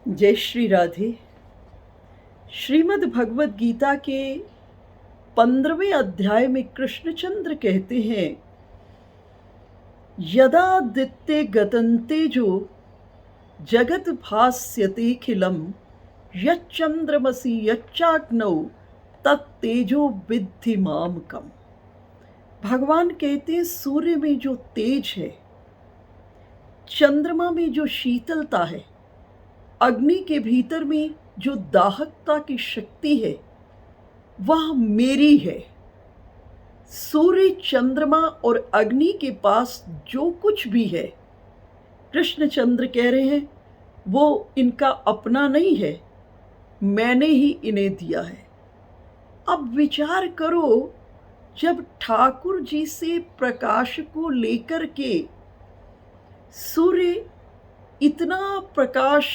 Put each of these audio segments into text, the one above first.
जय श्री राधे। श्रीमद् भगवद गीता के 15वें अध्याय में कृष्णचंद्र कहते हैं, यदादित्ये गतन्तेजो जगत भास्यतेऽखिलं यच्चंद्रमसि यच्चाग्नौ तत्तेजो विद्धि मामकम्। भगवान कहते हैं, सूर्य में जो तेज है, चंद्रमा में जो शीतलता है, अग्नि के भीतर में जो दाहकता की शक्ति है, वह मेरी है। सूर्य, चंद्रमा और अग्नि के पास जो कुछ भी है, कृष्णचंद्र कह रहे हैं, वो इनका अपना नहीं है, मैंने ही इन्हें दिया है। अब विचार करो, जब ठाकुर जी से प्रकाश को लेकर के सूर्य इतना प्रकाश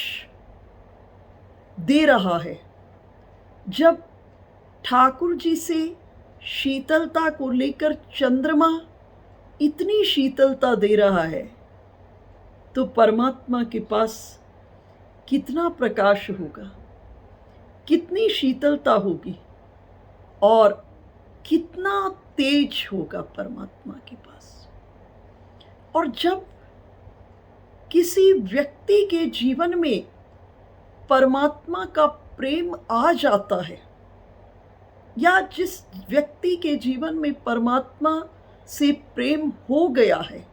दे रहा है, जब ठाकुर जी से शीतलता को लेकर चंद्रमा इतनी शीतलता दे रहा है, तो परमात्मा के पास कितना प्रकाश होगा, कितनी शीतलता होगी और कितना तेज होगा परमात्मा के पास। और जब किसी व्यक्ति के जीवन में परमात्मा का प्रेम आ जाता है, या जिस व्यक्ति के जीवन में परमात्मा से प्रेम हो गया है,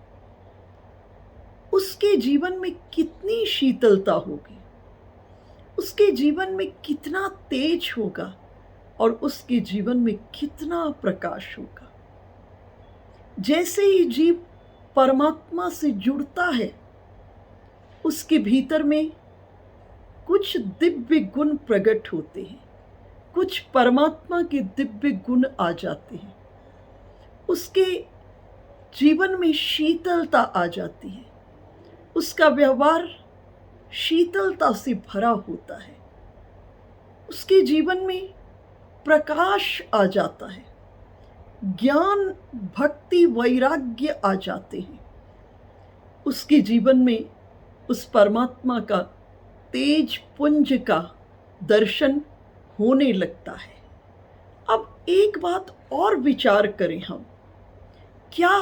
उसके जीवन में कितनी शीतलता होगी, उसके जीवन में कितना तेज होगा और उसके जीवन में कितना प्रकाश होगा। जैसे ही जीव परमात्मा से जुड़ता है, उसके भीतर में कुछ दिव्य गुण प्रकट होते हैं, कुछ परमात्मा के दिव्य गुण आ जाते हैं, उसके जीवन में शीतलता आ जाती है, उसका व्यवहार शीतलता से भरा होता है, उसके जीवन में प्रकाश आ जाता है, ज्ञान, भक्ति, वैराग्य आ जाते हैं, उसके जीवन में उस परमात्मा का तेज पुंज का दर्शन होने लगता है। अब एक बात और विचार करें हम, क्या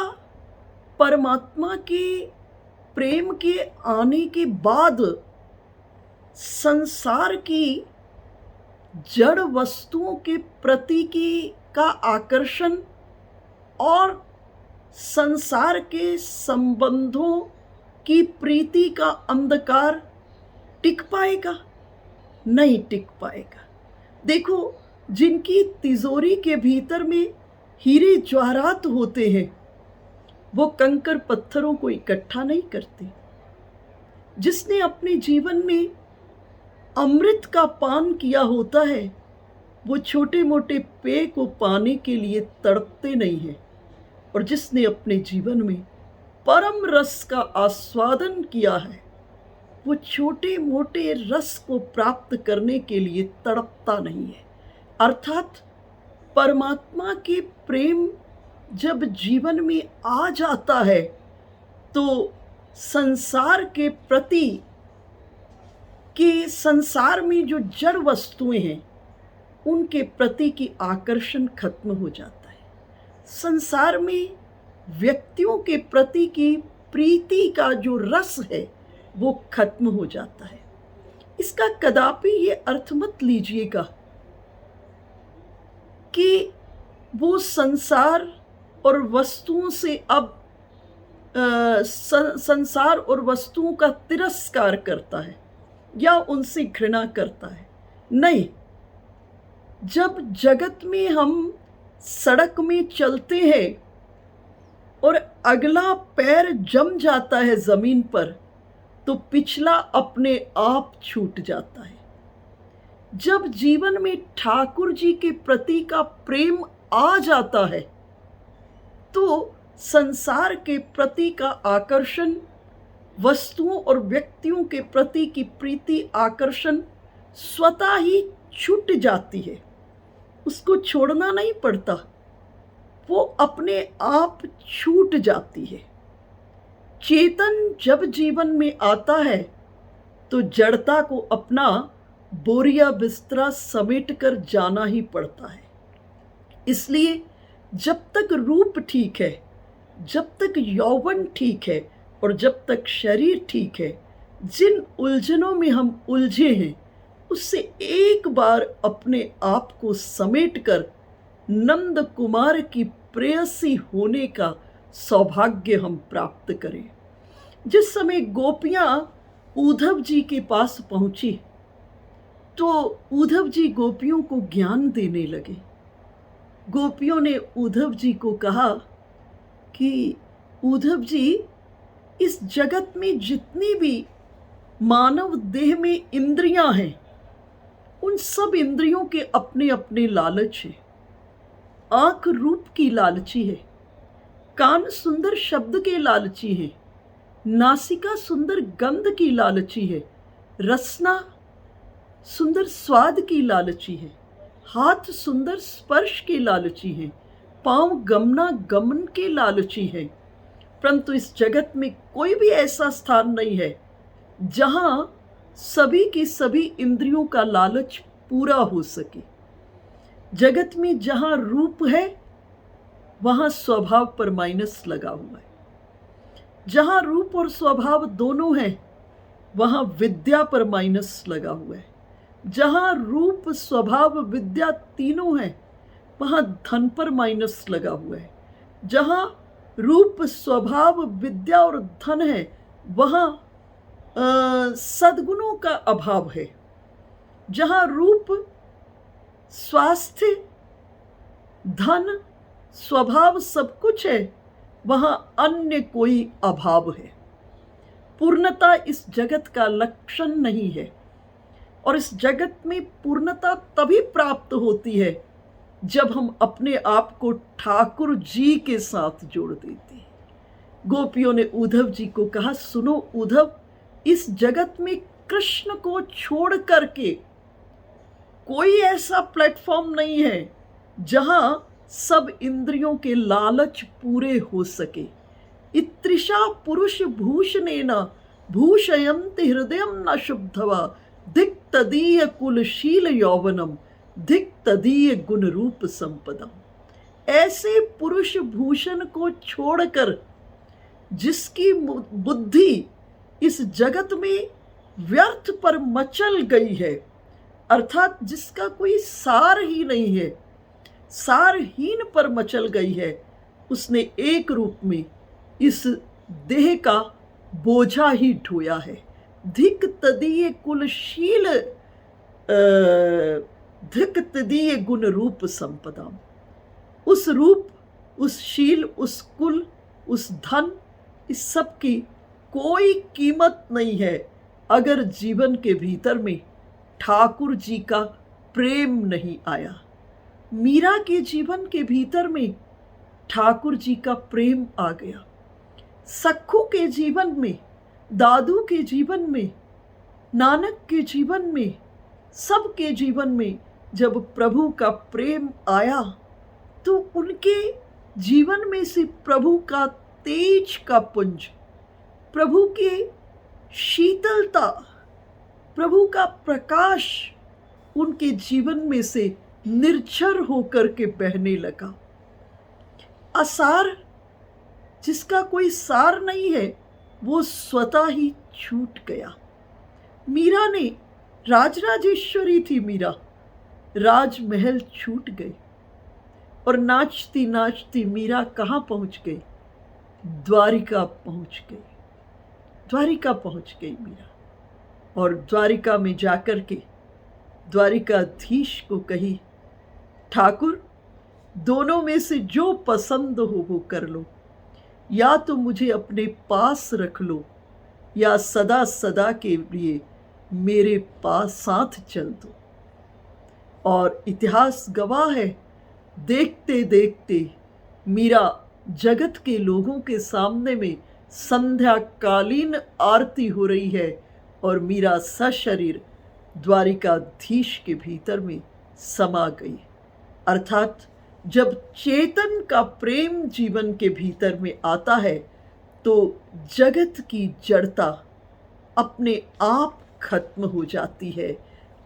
परमात्मा के प्रेम के आने के बाद संसार की जड़ वस्तुओं के प्रति का आकर्षण और संसार के संबंधों की प्रीति का अंधकार टिक पाएगा? नहीं टिक पाएगा। देखो, जिनकी तिजोरी के भीतर में हीरे जवाहरात होते हैं, वो कंकर पत्थरों को इकट्ठा नहीं करते। जिसने अपने जीवन में अमृत का पान किया होता है, वो छोटे मोटे पेय को पाने के लिए तड़पते नहीं हैं। और जिसने अपने जीवन में परम रस का आस्वादन किया है, वो छोटे मोटे रस को प्राप्त करने के लिए तड़पता नहीं है। अर्थात परमात्मा के प्रेम जब जीवन में आ जाता है, तो संसार के प्रति संसार में जो जड़ वस्तुएं हैं, उनके प्रति की आकर्षण खत्म हो जाता है। संसार में व्यक्तियों के प्रति की प्रीति का जो रस है, वो खत्म हो जाता है। इसका कदापि ये अर्थ मत लीजिएगा कि वो संसार और वस्तुओं से अब संसार और वस्तुओं का तिरस्कार करता है या उनसे घृणा करता है। नहीं, जब जगत में हम सड़क में चलते हैं और अगला पैर जम जाता है जमीन पर, तो पिछला अपने आप छूट जाता है। जब जीवन में ठाकुर जी के प्रति का प्रेम आ जाता है, तो संसार के प्रति का आकर्षण, वस्तुओं और व्यक्तियों के प्रति की प्रीति, आकर्षण स्वतः ही छूट जाती है। उसको छोड़ना नहीं पड़ता, वो अपने आप छूट जाती है। चेतन जब जीवन में आता है, तो जड़ता को अपना बोरिया बिस्तरा समेट कर जाना ही पड़ता है। इसलिए जब तक रूप ठीक है, जब तक यौवन ठीक है और जब तक शरीर ठीक है, जिन उलझनों में हम उलझे हैं उससे एक बार अपने आप को समेटकर नंद कुमार की प्रेयसी होने का सौभाग्य हम प्राप्त करें। जिस समय गोपियां उद्धव जी के पास पहुंची तो उद्धव जी गोपियों को ज्ञान देने लगे। गोपियों ने उद्धव जी को कहा कि उद्धव जी, इस जगत में जितनी भी मानव देह में इंद्रियां हैं, उन सब इंद्रियों के अपने अपने लालच है। आंख रूप की लालची है, कान सुंदर शब्द के लालची है, नासिका सुंदर गंध की लालची है, रसना सुंदर स्वाद की लालची है, हाथ सुंदर स्पर्श के लालची है, पांव गमना गमन के लालची है। परंतु इस जगत में कोई भी ऐसा स्थान नहीं है जहां सभी की सभी इंद्रियों का लालच पूरा हो सके। जगत में जहां रूप है वहां स्वभाव पर माइनस लगा हुआ है। जहां रूप और स्वभाव दोनों हैं वहां विद्या पर माइनस लगा हुआ है। जहां रूप स्वभाव विद्या तीनों हैं वहां धन पर माइनस लगा हुआ है। जहां रूप स्वभाव विद्या और धन है वहां सद्गुणों का अभाव है। जहां रूप स्वास्थ्य धन स्वभाव सब कुछ है वहां अन्य कोई अभाव है। पूर्णता इस जगत का लक्षण नहीं है और इस जगत में पूर्णता तभी प्राप्त होती है जब हम अपने आप को ठाकुर जी के साथ जोड़ देते हैं। गोपियों ने उद्धव जी को कहा, सुनो उद्धव, इस जगत में कृष्ण को छोड़ करके कोई ऐसा प्लेटफॉर्म नहीं है जहां सब इंद्रियों के लालच पूरे हो सके। इत्रिषा पुरुष भूषणेन भूषयन्ति हृदयं न शुद्धवा धिक तदीय कुलशील यौवनम धिक तदीय गुण रूप संपदम। ऐसे पुरुष भूषण को छोड़कर जिसकी बुद्धि इस जगत में व्यर्थ पर मचल गई है, अर्थात जिसका कोई सार ही नहीं है, सारहीन पर मचल गई है, उसने एक रूप में इस देह का बोझा ही ढोया है। धिक तदीय कुलशील धिक तदीय गुण रूप संपदा। उस रूप, उस शील, उस कुल, उस धन, इस सब की कोई कीमत नहीं है अगर जीवन के भीतर में ठाकुर जी का प्रेम नहीं आया। मीरा के जीवन के भीतर में ठाकुर जी का प्रेम आ गया। सखू के जीवन में, दादू के जीवन में, नानक के जीवन में, सबके जीवन में जब प्रभु का प्रेम आया तो उनके जीवन में से प्रभु का तेज का पुंज, प्रभु की शीतलता, प्रभु का प्रकाश उनके जीवन में से निर्झर होकर के बहने लगा। असार, जिसका कोई सार नहीं है, वो स्वतः ही छूट गया। मीरा ने, राजराजेश्वरी थी मीरा, राजमहल छूट गए और नाचती नाचती मीरा कहाँ पहुंच गई? द्वारिका पहुंच गई। द्वारिका पहुंच गई मीरा और द्वारिका में जाकर के द्वारिकाधीश को कही, ठाकुर, दोनों में से जो पसंद हो वो कर लो, या तो मुझे अपने पास रख लो या सदा सदा के लिए मेरे पास साथ चल दो। और इतिहास गवाह है, देखते देखते मीरा जगत के लोगों के सामने में संध्याकालीन आरती हो रही है और मीरा सशरीर द्वारिकाधीश के भीतर में समा गई। अर्थात जब चेतन का प्रेम जीवन के भीतर में आता है तो जगत की जड़ता अपने आप खत्म हो जाती है।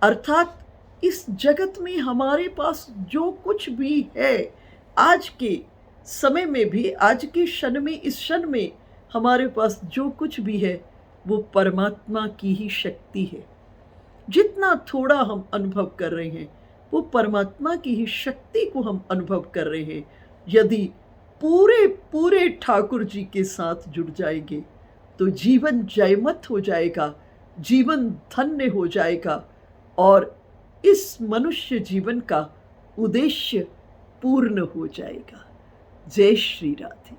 अर्थात इस जगत में हमारे पास जो कुछ भी है, आज के समय में भी, आज के क्षण में, इस क्षण में हमारे पास जो कुछ भी है वो परमात्मा की ही शक्ति है। जितना थोड़ा हम अनुभव कर रहे हैं वो परमात्मा की ही शक्ति को हम अनुभव कर रहे हैं। यदि पूरे पूरे ठाकुर जी के साथ जुड़ जाएंगे तो जीवन जयमत हो जाएगा, जीवन धन्य हो जाएगा और इस मनुष्य जीवन का उद्देश्य पूर्ण हो जाएगा। जय श्री राधे।